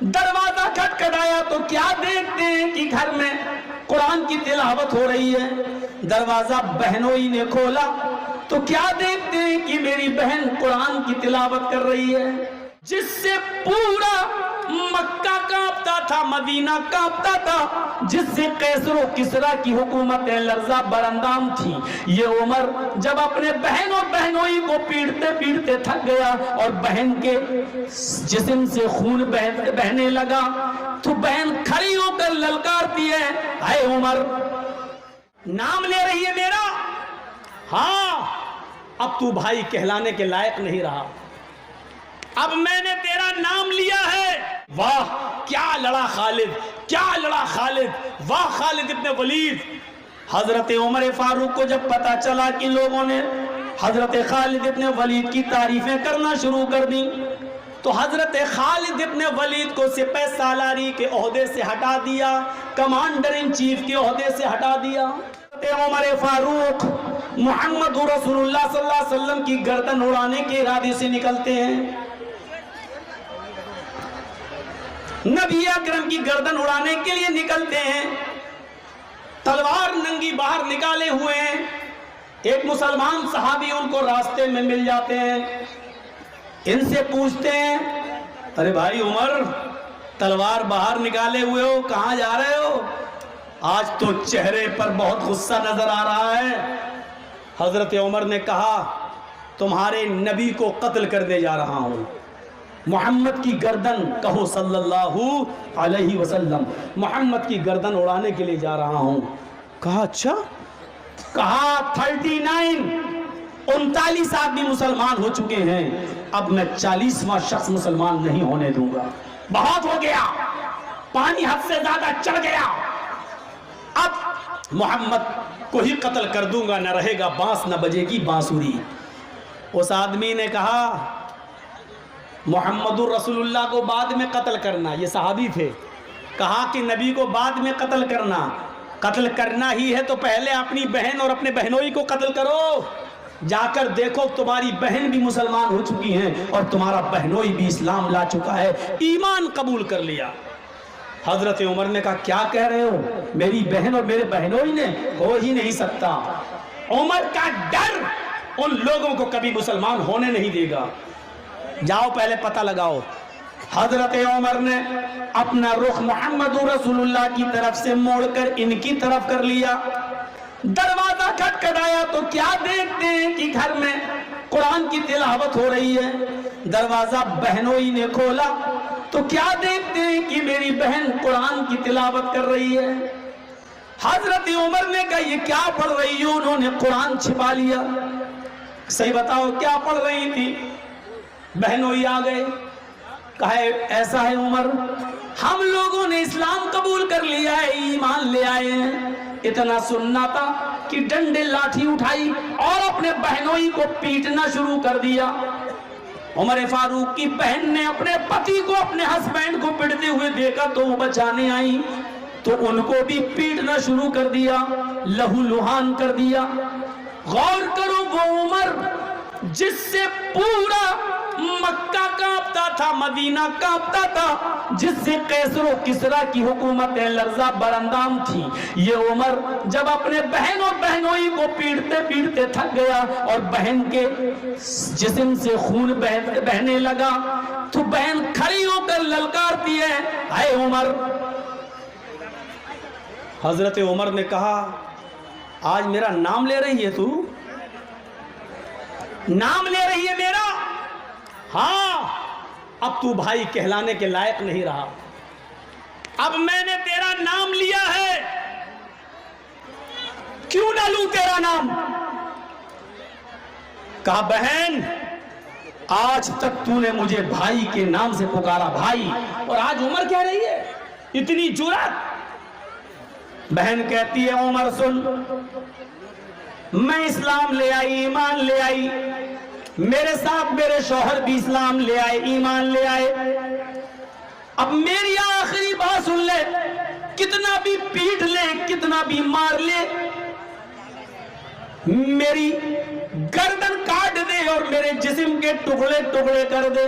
دروازہ کھٹکھٹایا تو کیا دیکھتے ہیں کہ گھر میں قرآن کی تلاوت ہو رہی ہے۔ دروازہ بہنوئی نے کھولا تو کیا دیکھتے ہیں کہ میری بہن قرآن کی تلاوت کر رہی ہے، جس سے پورا مکہ کانپتا تھا، مدینہ کانپتا تھا، جس سے قیصر و کسریٰ کی حکومت لرزہ براندام تھی۔ یہ عمر جب اپنے بہن اور بہنوئی کو پیٹتے پیٹتے تھک گیا اور بہن کے جسم سے خون بہنے لگا تو بہن کھڑی ہو کر للکارتی ہے، اے عمر نام لے رہی ہے میرا؟ ہاں، اب تو بھائی کہلانے کے لائق نہیں رہا، اب میں نے تیرا نام لیا ہے۔ واہ کیا لڑا خالد، کیا لڑا خالد، واہ خالد ابن ولید۔ حضرت عمر فاروق کو جب پتا چلا کہ لوگوں نے حضرت خالد ابن ولید کی تعریفیں کرنا شروع کر دی تو حضرت خالد ابن ولید کو سپہ سالاری کے عہدے سے ہٹا دیا، کمانڈر ان چیف کے عہدے سے ہٹا دیا۔ حضرت عمر فاروق محمد رسول اللہ صلی اللہ علیہ وسلم کی گردن اڑانے کے ارادے سے نکلتے ہیں، نبی اکرم کی گردن اڑانے کے لیے نکلتے ہیں، تلوار ننگی باہر نکالے ہوئے ہیں۔ ایک مسلمان صحابی ان کو راستے میں مل جاتے ہیں، ان سے پوچھتے ہیں، ارے بھائی عمر تلوار باہر نکالے ہوئے ہو، کہاں جا رہے ہو؟ آج تو چہرے پر بہت غصہ نظر آ رہا ہے۔ حضرت عمر نے کہا تمہارے نبی کو قتل کرنے جا رہا ہوں، محمد کی گردن کہو صلی اللہ علیہ وسلم، محمد کی گردن اڑانے کے لیے جا رہا ہوں۔ کہا اچھا؟ کہا 39 آدمی مسلمان ہو چکے ہیں، اب میں 40واں شخص مسلمان نہیں ہونے دوں گا، بہت ہو گیا، پانی حد سے زیادہ چڑھ گیا، اب محمد کو ہی قتل کر دوں گا، نہ رہے گا بانس نہ بجے گی بانسری۔ اس آدمی نے کہا محمد الرسول اللہ کو بعد میں قتل کرنا، یہ صحابی تھے، کہا کہ نبی کو بعد میں قتل کرنا ہی ہے تو پہلے اپنی بہن اور اپنے بہنوئی کو قتل کرو، جا کر دیکھو تمہاری بہن بھی مسلمان ہو چکی ہیں اور تمہارا بہنوئی بھی اسلام لا چکا ہے، ایمان قبول کر لیا۔ حضرت عمر نے کہا کیا کہہ رہے ہو، میری بہن اور میرے بہنوئی نے؟ ہو ہی نہیں سکتا۔ عمر کا ڈر ان لوگوں کو کبھی مسلمان ہونے نہیں دے گا، جاؤ پہلے پتہ لگاؤ۔ حضرت عمر نے اپنا رخ محمد رسول اللہ کی طرف سے موڑ کر ان کی طرف کر لیا، دروازہ کھٹکھٹایا تو کیا دیکھتے ہیں کہ گھر میں قرآن کی تلاوت ہو رہی ہے۔ دروازہ بہنوئی نے کھولا تو کیا دیکھتے ہیں کہ میری بہن قرآن کی تلاوت کر رہی ہے۔ حضرت عمر نے کہا یہ کیا پڑھ رہی ہو؟ انہوں نے قرآن چھپا لیا۔ صحیح بتاؤ کیا پڑھ رہی تھی؟ بہنوئی آ گئے، کہا ایسا ہے عمر، ہم لوگوں نے اسلام قبول کر لیا ہے، ایمان لے آئے ہیں۔ اتنا سننا تھا کہ ڈنڈے لاٹھی اٹھائی اور اپنے بہنوئی کو پیٹنا شروع کر دیا۔ عمر فاروق کی بہن نے اپنے پتی کو، اپنے ہسبینڈ کو پیٹتے ہوئے دیکھا تو وہ بچانے آئی تو ان کو بھی پیٹنا شروع کر دیا، لہو لہان کر دیا۔ غور کرو وہ عمر جس سے پورا مکہ کانپتا تھا، مدینہ کانپتا تھا، جس سے قیصر و کسریٰ کی حکومت لرزہ براندام تھی، یہ عمر جب اپنے بہن اور بہنوئی کو پیٹتے پیٹتے تھک گیا اور بہن کے جسم سے خون بہنے لگا تو بہن کھڑی ہو کر للکارتی ہے، اے عمر۔ حضرت عمر نے کہا آج میرا نام لے رہی ہے تو؟ نام لے رہی ہے میرا؟ ہاں، اب تو بھائی کہلانے کے لائق نہیں رہا، اب میں نے تیرا نام لیا ہے، کیوں نہ لوں تیرا نام؟ کہا بہن آج تک تو نے مجھے بھائی کے نام سے پکارا، بھائی، اور آج عمر کہہ رہی ہے، اتنی جرأت؟ بہن کہتی ہے عمر سن، میں اسلام لے آئی، ایمان لے آئی، میرے ساتھ میرے شوہر بھی اسلام لے آئے، ایمان لے آئے، اب میری آخری بات سن لے، کتنا بھی پیٹ لے، کتنا بھی مار لے، میری گردن کاٹ دے اور میرے جسم کے ٹکڑے ٹکڑے کر دے،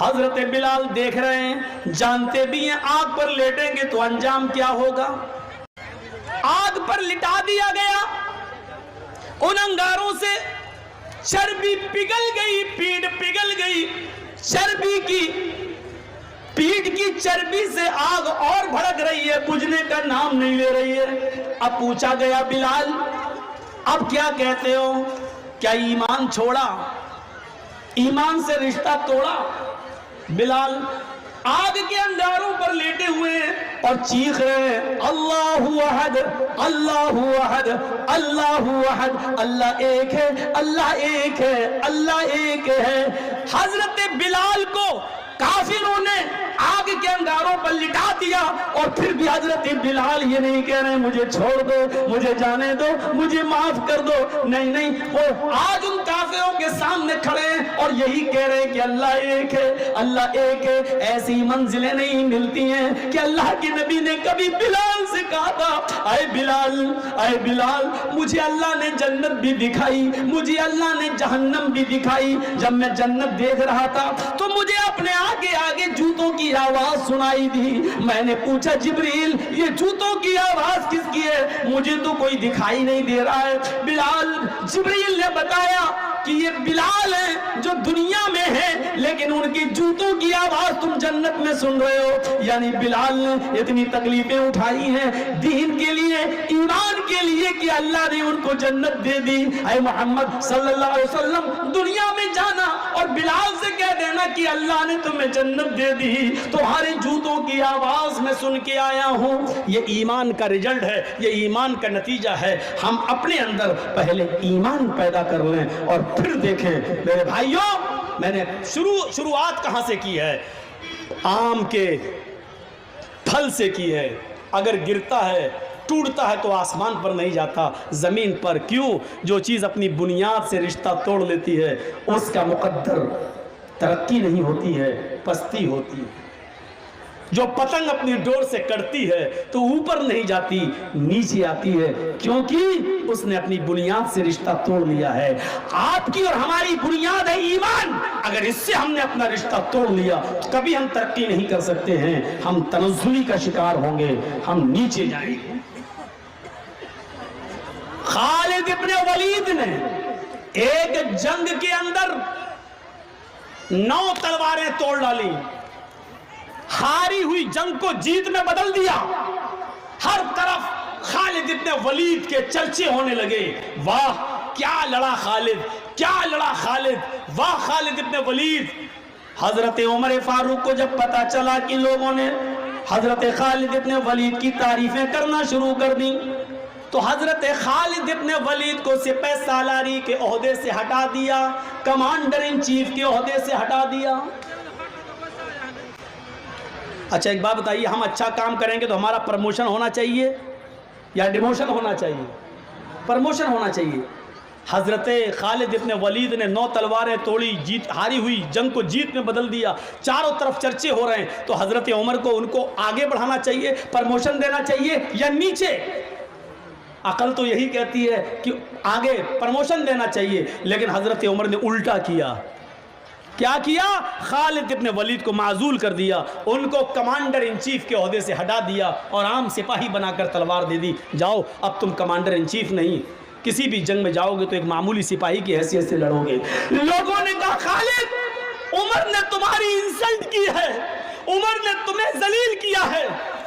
حضرت بلال دیکھ رہے ہیں، جانتے بھی ہیں آگ پر لیٹیں گے تو انجام کیا ہوگا۔ آگ پر لٹا دیا گیا، ان انگاروں سے چربی پگھل گئی، پیٹ پگھل گئی، چربی کی پیٹ کی چربی سے آگ اور بھڑک رہی ہے، بجھنے کا نام نہیں لے رہی ہے۔ اب پوچھا گیا بلال اب کیا کہتے ہو؟ کیا ایمان چھوڑا؟ ایمان سے رشتہ توڑا؟ بلال آگ کے انگاروں پر لیٹے ہوئے ہیں اور چیخ رہے ہیں، اللہ احد، اللہ احد، اللہ احد، اللہ ایک ہے، اللہ ایک ہے، اللہ ایک ہے۔ حضرت بلال کو کافروں نے آگ کے انگاروں پر لٹا دیا، اور پھر بھی حضرت بلال یہ نہیں کہہ رہے مجھے چھوڑ دو، مجھے جانے دو، مجھے معاف کر دو، نہیں نہیں، وہ آج ان کافروں کے سامنے کھڑے ہیں اور یہی کہہ رہے ہیں کہ اللہ ایک ہے، اللہ ایک ہے۔ ایسی منزلیں نہیں ملتی ہیں کہ اللہ کے نبی نے کبھی بلال سے کہا تھا اے بلال، اے بلال، مجھے اللہ نے جنت بھی دکھائی، مجھے اللہ نے جہنم بھی دکھائی۔ جب میں جنت دیکھ رہا تھا تو مجھے اپنے آگے آگے جوتوں کی آواز سنائی دی، میں نے پوچھا جبریل یہ جوتوں کی آواز کس کی ہے؟ مجھے تو کوئی دکھائی نہیں دے رہا ہے۔ بلال، جبریل نے بتایا کہ یہ بلال ہیں جو دنیا میں ہیں لیکن ان کی جوتوں کی آواز تم جنت میں سن رہے ہو۔ یعنی بلال نے اتنی تکلیفیں اٹھائی ہیں دین کے لیے، ایمان کے لیے، کہ اللہ نے ان کو جنت دے دی۔ اے محمد صلی اللہ علیہ وسلم، دنیا میں جانا اور بلال سے کہہ دینا کہ اللہ نے تمہیں جنت دے دی، تمہارے جوتوں کی آواز میں سن کے آیا ہوں۔ یہ ایمان کا رزلٹ ہے، یہ ایمان کا نتیجہ ہے۔ ہم اپنے اندر پہلے ایمان پیدا کر لیں اور پھر دیکھیں۔ میرے بھائیوں، میں نے شروعات کہاں سے کی ہے؟ آم کے پھل سے کی ہے۔ اگر گرتا ہے، ٹوٹتا ہے تو آسمان پر نہیں جاتا، زمین پر۔ کیوں؟ جو چیز اپنی بنیاد سے رشتہ توڑ لیتی ہے اس کا مقدر ترقی نہیں ہوتی ہے، پستی ہوتی ہے۔ جو پتنگ اپنی ڈور سے کٹتی ہے تو اوپر نہیں جاتی، نیچے آتی ہے، کیونکہ اس نے اپنی بنیاد سے رشتہ توڑ لیا ہے۔ آپ کی اور ہماری بنیاد ہے ایمان، اگر اس سے ہم نے اپنا رشتہ توڑ لیا تو کبھی ہم ترقی نہیں کر سکتے ہیں، ہم تنزلی کا شکار ہوں گے، ہم نیچے جائیں گے۔ خالد ابن ولید نے ایک جنگ کے اندر 9 تلواریں توڑ ڈالی، ہاری ہوئی جنگ کو جیت میں بدل دیا۔ ہر طرف خالد ابن ولید کے چرچے ہونے لگے، واہ کیا لڑا خالد، کیا لڑا خالد، واہ خالد ابن ولید۔ حضرت عمر فاروق کو جب پتا چلا کہ لوگوں نے حضرت خالد ابن ولید کی تعریفیں کرنا شروع کر دی تو حضرت خالد ابن ولید کو سپہ سالاری کے عہدے سے ہٹا دیا، کمانڈر ان چیف کے عہدے سے ہٹا دیا۔ اچھا ایک بات بتائیے، ہم اچھا کام کریں گے تو ہمارا پرموشن ہونا چاہیے یا ڈیموشن ہونا چاہیے؟ پرموشن ہونا چاہیے۔ حضرت خالد ابن ولید نے 9 تلواریں توڑی، ہاری ہوئی جنگ کو جیت میں بدل دیا، چاروں طرف چرچے ہو رہے ہیں، تو حضرت عمر کو ان کو آگے بڑھانا چاہیے، پرموشن دینا چاہیے یا نیچے؟ عقل تو یہی کہتی ہے کہ آگے پرموشن دینا چاہیے، لیکن حضرت عمر نے الٹا کیا۔ کیا کیا؟ خالد ابن ولید کو معزول کر دیا، ان کو کمانڈر ان چیف کے عہدے سے ہٹا دیا اور عام سپاہی بنا کر تلوار دے دی، جاؤ اب تم کمانڈر ان چیف نہیں، کسی بھی جنگ میں جاؤ گے تو ایک معمولی سپاہی کی حیثیت سے لڑو گے۔ لوگوں نے کہا خالد عمر نے تمہاری انسلٹ کی ہے، عمر نے تمہیں ذلیل کیا ہے،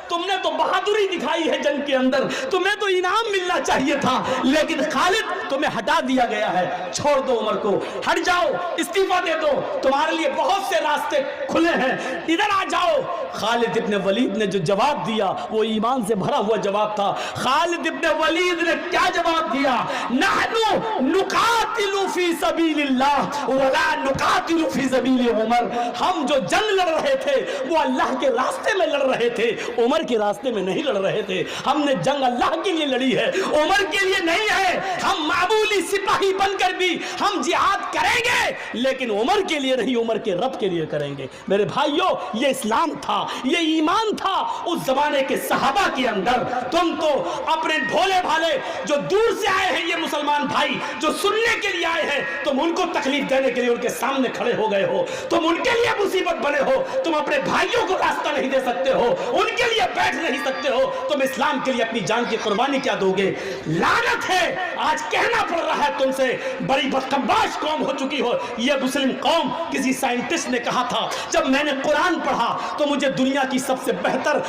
تم نے تو بہادری دکھائی ہے جنگ کے اندر، تمہیں تو انعام ملنا چاہیے تھا، لیکن خالد تمہیں ہٹا دیا گیا ہے، چھوڑ دو عمر کو، ہٹ جاؤ، استعفیٰ دے دو، تمہارے لیے بہت سے راستے کھلے ہیں، ادھر آ جاؤ۔ خالد ابن ولید نے جو جواب دیا وہ ایمان سے بھرا ہوا جواب تھا۔ خالد ابن ولید نے کیا جواب دیا؟ نحنو نقاتل فی سبیل اللہ ولا نقاتل فی سبیل عمر، ہم جو جنگ لڑ رہے تھے وہ اللہ کے راستے میں لڑ رہے تھے، عمر عمر کے راستے میں نہیں لڑ رہے تھے، ہم نے جنگ اللہ کے لیے لڑی ہے، عمر کے لیے نہیں ہے۔ ہم معمولی سپاہی بن کر بھی ہم جہاد کریں گے، لیکن عمر کے لیے نہیں، عمر کے رب کے لیے کریں گے۔ میرے بھائیوں، یہ اسلام تھا، یہ ایمان تھا اس زمانے کے صحابہ کے اندر۔ تم تو اپنے بھولے بھالے جو دور سے آئے ہیں، یہ مسلمان بھائی جو سننے کے لیے آئے ہیں، تم ان کو تکلیف دینے کے لیے ان کے سامنے کھڑے ہو گئے ہو، تم ان کے لیے مصیبت بنے ہو، تم اپنے بھائیوں کو راستہ نہیں دے سکتے ہو، ان کے لیے بیٹھ نہیں سکتے ہو، تم اسلام کے لیے اپنی جان کی قربانی کیا دو گے؟ لعنت ہے، آج کہنا پڑ رہا ہے تم سے، بڑی بدکمباش قوم ہو چکی ہو یہ مسلم قوم۔ کسی سائنٹسٹ نے کہا تھا جب میں نے قرآن پڑھا تو مجھے دنیا کی سب سے بہتر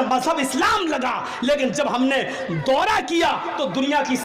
مذہب اسلام لگا، لیکن جب ہم نے دورہ کیا تو دنیا کی